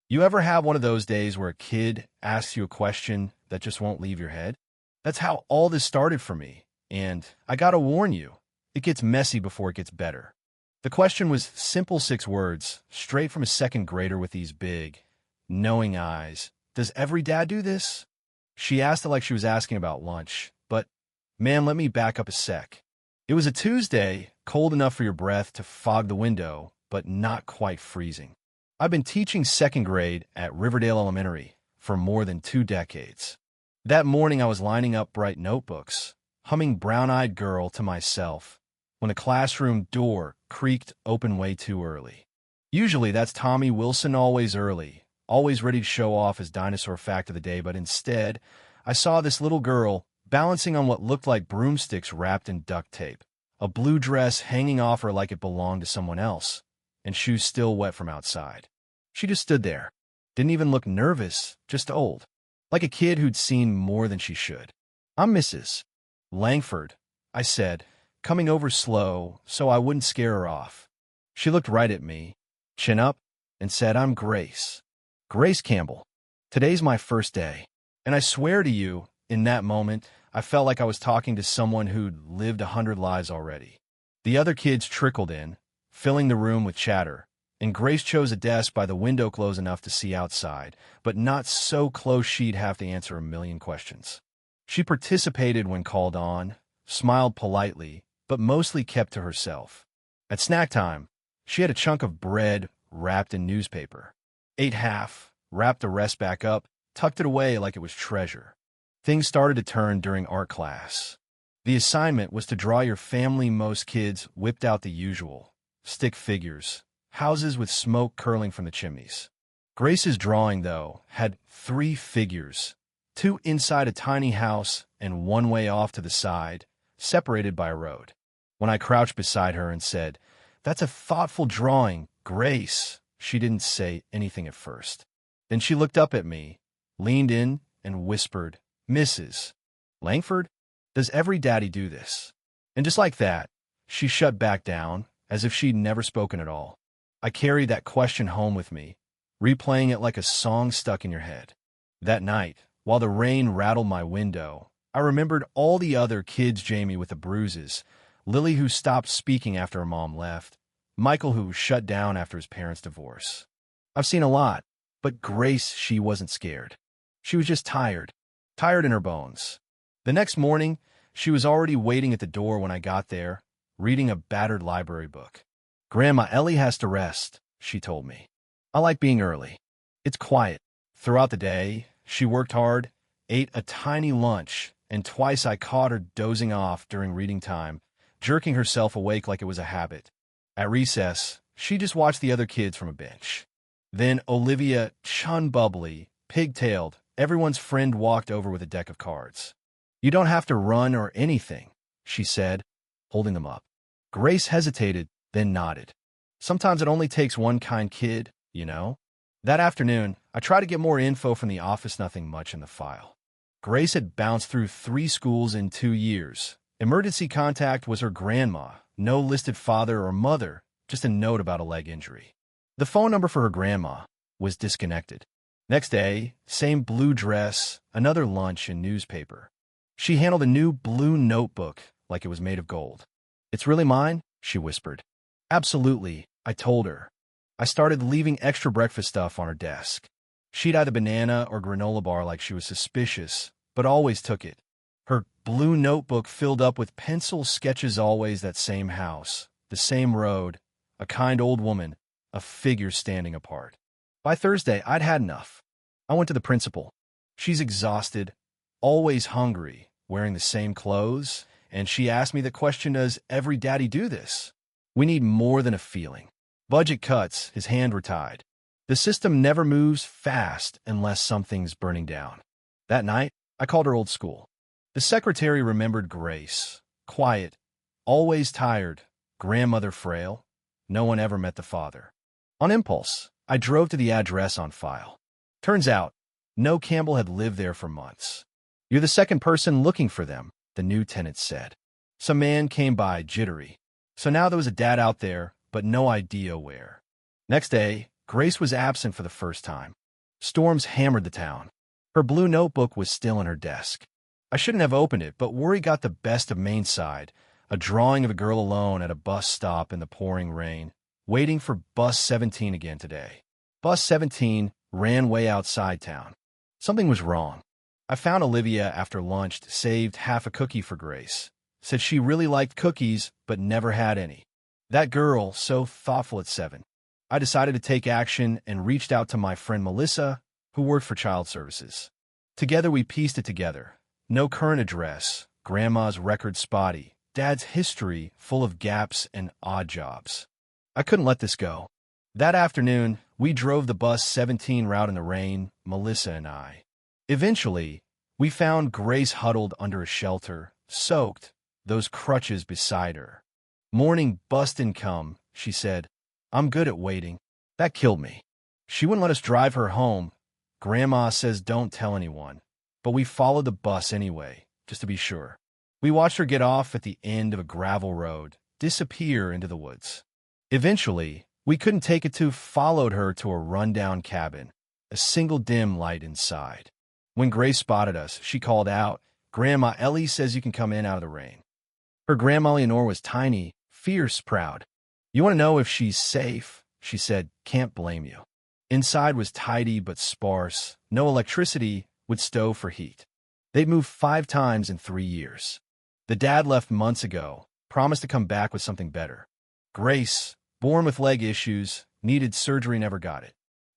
You ever have one of those days where a kid asks you a question that just won't leave your head? That's how all this started for me. And I gotta warn you, it gets messy before it gets better. The question was simple 6 words, straight from a second grader with these big, knowing eyes. Does every dad do this? She asked it like she was asking about lunch. But, man, let me back up a sec. It was a Tuesday, cold enough for your breath to fog the window, but not quite freezing. I've been teaching second grade at Riverdale Elementary for more than 2 decades. That morning I was lining up bright notebooks, humming Brown-Eyed Girl to myself, when a classroom door creaked open way too early. Usually that's Tommy Wilson always early, always ready to show off his dinosaur fact of the day, but instead, I saw this little girl balancing on what looked like broomsticks wrapped in duct tape, a blue dress hanging off her like it belonged to someone else, and shoes still wet from outside. She just stood there, didn't even look nervous, just old, like a kid who'd seen more than she should. "I'm Mrs. Langford," I said, coming over slow so I wouldn't scare her off. She looked right at me, chin up, and said, "I'm Grace. Grace Campbell. Today's my first day." And I swear to you, in that moment, I felt like I was talking to someone who'd lived 100 lives already. The other kids trickled in, filling the room with chatter, and Grace chose a desk by the window close enough to see outside, but not so close she'd have to answer a million questions. She participated when called on, smiled politely, but mostly kept to herself. At snack time, she had a chunk of bread wrapped in newspaper. Ate half, wrapped the rest back up, tucked it away like it was treasure. Things started to turn during art class. The assignment was to draw your family. Most kids whipped out the usual: stick figures, houses with smoke curling from the chimneys. Grace's drawing, though, had 3 figures, 2 inside a tiny house and 1 way off to the side, separated by a road. When I crouched beside her and said, "That's a thoughtful drawing, Grace," she didn't say anything at first. Then she looked up at me, leaned in, and whispered, "Mrs. Langford, does every daddy do this?" And just like that, she shut back down, as if she'd never spoken at all. I carried that question home with me, replaying it like a song stuck in your head. That night, while the rain rattled my window, I remembered all the other kids: Jamie with the bruises, Lily who stopped speaking after her mom left, Michael who shut down after his parents' divorce. I've seen a lot, but Grace, she wasn't scared. She was just tired in her bones. The next morning, she was already waiting at the door when I got there, reading a battered library book. "Grandma, Ellie has to rest," she told me. "I like being early. It's quiet." Throughout the day, she worked hard, ate a tiny lunch, and twice I caught her dozing off during reading time, jerking herself awake like it was a habit. At recess, she just watched the other kids from a bench. Then Olivia, chun bubbly, pigtailed, everyone's friend, walked over with a deck of cards. "You don't have to run or anything," she said, holding them up. Grace hesitated, then nodded. "Sometimes it only takes one kind kid, you know?" That afternoon, I tried to get more info from the office. Nothing much in the file. Grace had bounced through 3 schools in 2 years. Emergency contact was her grandma. No listed father or mother, just a note about a leg injury. The phone number for her grandma was disconnected. Next day, same blue dress, another lunch and newspaper. She handled a new blue notebook like it was made of gold. "It's really mine?" she whispered. "Absolutely," I told her. I started leaving extra breakfast stuff on her desk. She'd either banana or granola bar like she was suspicious, but always took it. Her blue notebook filled up with pencil sketches, always that same house, the same road, a kind old woman, a figure standing apart. By Thursday, I'd had enough. I went to the principal. She's exhausted, always hungry, wearing the same clothes, and she asked me the question, does every daddy do this? We need more than a feeling. Budget cuts, his hand were tied. The system never moves fast unless something's burning down. That night, I called her old school. The secretary remembered Grace. Quiet, always tired, grandmother frail. No one ever met the father. On impulse, I drove to the address on file. Turns out, no Campbell had lived there for months. "You're the second person looking for them," the new tenant said. Some man came by, jittery. So now there was a dad out there, but no idea where. Next day, Grace was absent for the first time. Storms hammered the town. Her blue notebook was still in her desk. I shouldn't have opened it, but worry got the best of Mainside, a drawing of a girl alone at a bus stop in the pouring rain, waiting for bus 17 again today. Bus 17 ran way outside town. Something was wrong. I found Olivia after lunch, saved half a cookie for Grace. Said she really liked cookies, but never had any. That girl, so thoughtful at 7. I decided to take action and reached out to my friend Melissa, who worked for child services. Together we pieced it together. No current address, grandma's record spotty, dad's history full of gaps and odd jobs. I couldn't let this go. That afternoon, we drove the bus 17 route in the rain, Melissa and I. Eventually, we found Grace huddled under a shelter, soaked, those crutches beside her. Morning bus didn't come, she said. I'm good at waiting. That killed me. She wouldn't let us drive her home. Grandma says don't tell anyone. But we followed the bus anyway, just to be sure. We watched her get off at the end of a gravel road, disappear into the woods. Eventually, we couldn't take it to followed her to a rundown cabin, a single dim light inside. When Grace spotted us, she called out, Grandma Ellie says you can come in out of the rain. Her grandma Leonore was tiny, fierce, proud. You want to know if she's safe? She said, can't blame you. Inside was tidy but sparse, no electricity, with stove for heat. They'd moved 5 times in 3 years. The dad left months ago, promised to come back with something better. Grace, born with leg issues, needed surgery, never got it.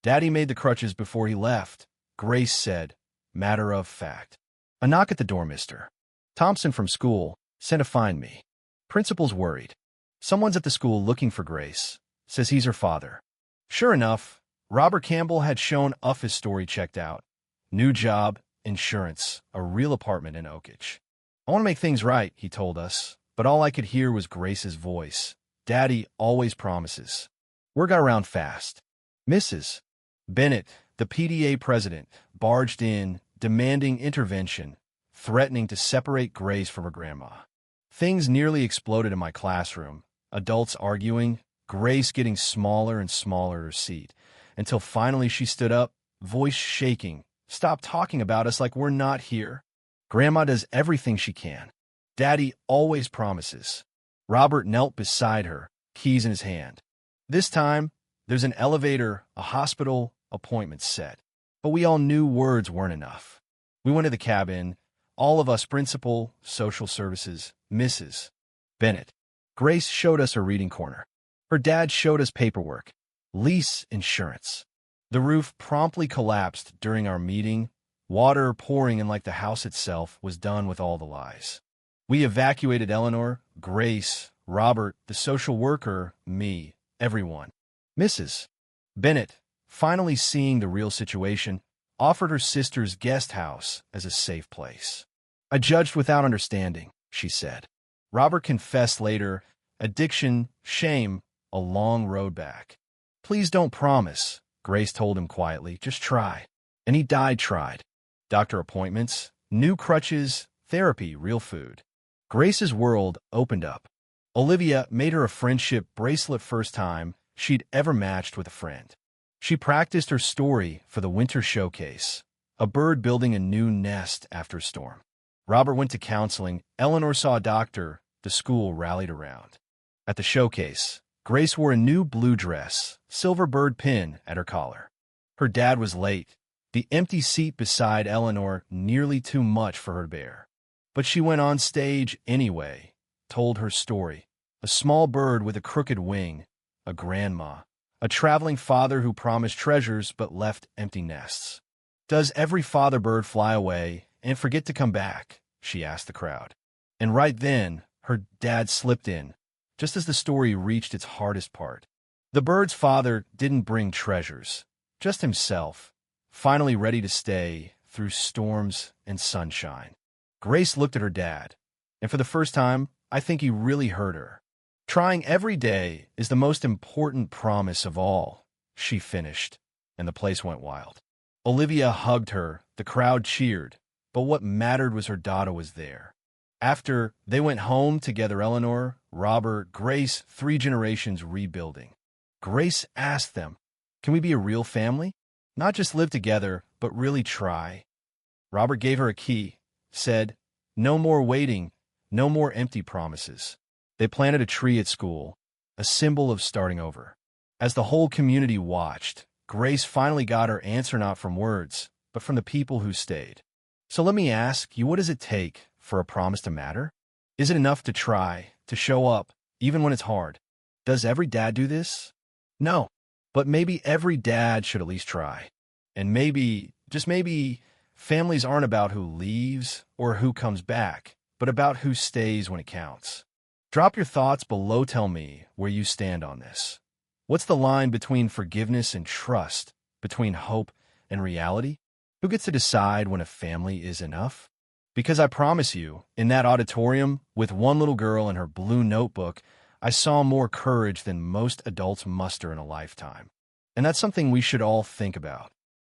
Daddy made the crutches before he left, Grace said, matter of fact. A knock at the door, Mr. Thompson from school, sent to find me. Principal's worried. Someone's at the school looking for Grace, says he's her father. Sure enough, Robert Campbell had shown up his story checked out. New job, insurance, a real apartment in Oakage. I want to make things right, he told us, but all I could hear was Grace's voice. Daddy always promises. Word got around fast. Mrs. Bennett, the PTA president, barged in, demanding intervention, threatening to separate Grace from her grandma. Things nearly exploded in my classroom, adults arguing, Grace getting smaller and smaller in her seat, until finally she stood up, voice shaking. Stop talking about us like we're not here. Grandma does everything she can. Daddy always promises. Robert knelt beside her, keys in his hand. This time, there's an elevator, a hospital, appointment set. But we all knew words weren't enough. We went to the cabin, all of us, principal, social services, Mrs. Bennett. Grace showed us her reading corner. Her dad showed us paperwork, lease insurance. The roof promptly collapsed during our meeting. Water pouring in like the house itself was done with all the lies. We evacuated Eleanor, Grace, Robert, the social worker, me, everyone. Mrs. Bennett, finally seeing the real situation, offered her sister's guest house as a safe place. I judged without understanding, she said. Robert confessed later, addiction, shame, a long road back. Please don't promise, Grace told him quietly, just try. And he tried. Doctor appointments, new crutches, therapy, real food. Grace's world opened up. Olivia made her a friendship bracelet first time she'd ever matched with a friend. She practiced her story for the winter showcase, a bird building a new nest after a storm. Robert went to counseling, Eleanor saw a doctor, the school rallied around. At the showcase, Grace wore a new blue dress, silver bird pin at her collar. Her dad was late, the empty seat beside Eleanor nearly too much for her to bear. But she went on stage anyway, told her story. A small bird with a crooked wing, a grandma, a traveling father who promised treasures but left empty nests. Does every father bird fly away and forget to come back? She asked the crowd. And right then, her dad slipped in, just as the story reached its hardest part. The bird's father didn't bring treasures, just himself, finally ready to stay through storms and sunshine. Grace looked at her dad, and for the first time, I think he really hurt her. Trying every day is the most important promise of all, she finished, and the place went wild. Olivia hugged her, the crowd cheered, but what mattered was her daughter was there. After they went home together, Eleanor, Robert, Grace, 3 generations rebuilding. Grace asked them, Can we be a real family? Not just live together, but really try. Robert gave her a key, said, "No more waiting, no more empty promises." They planted a tree at school, a symbol of starting over. As the whole community watched, Grace finally got her answer not from words, but from the people who stayed. So let me ask you, what does it take for a promise to matter? Is it enough to try, to show up, even when it's hard? Does every dad do this? No. But maybe every dad should at least try. And maybe, just maybe, families aren't about who leaves or who comes back, but about who stays when it counts. Drop your thoughts below. Tell me where you stand on this. What's the line between forgiveness and trust, between hope and reality? Who gets to decide when a family is enough? Because I promise you, in that auditorium, with one little girl and her blue notebook, I saw more courage than most adults muster in a lifetime. And that's something we should all think about.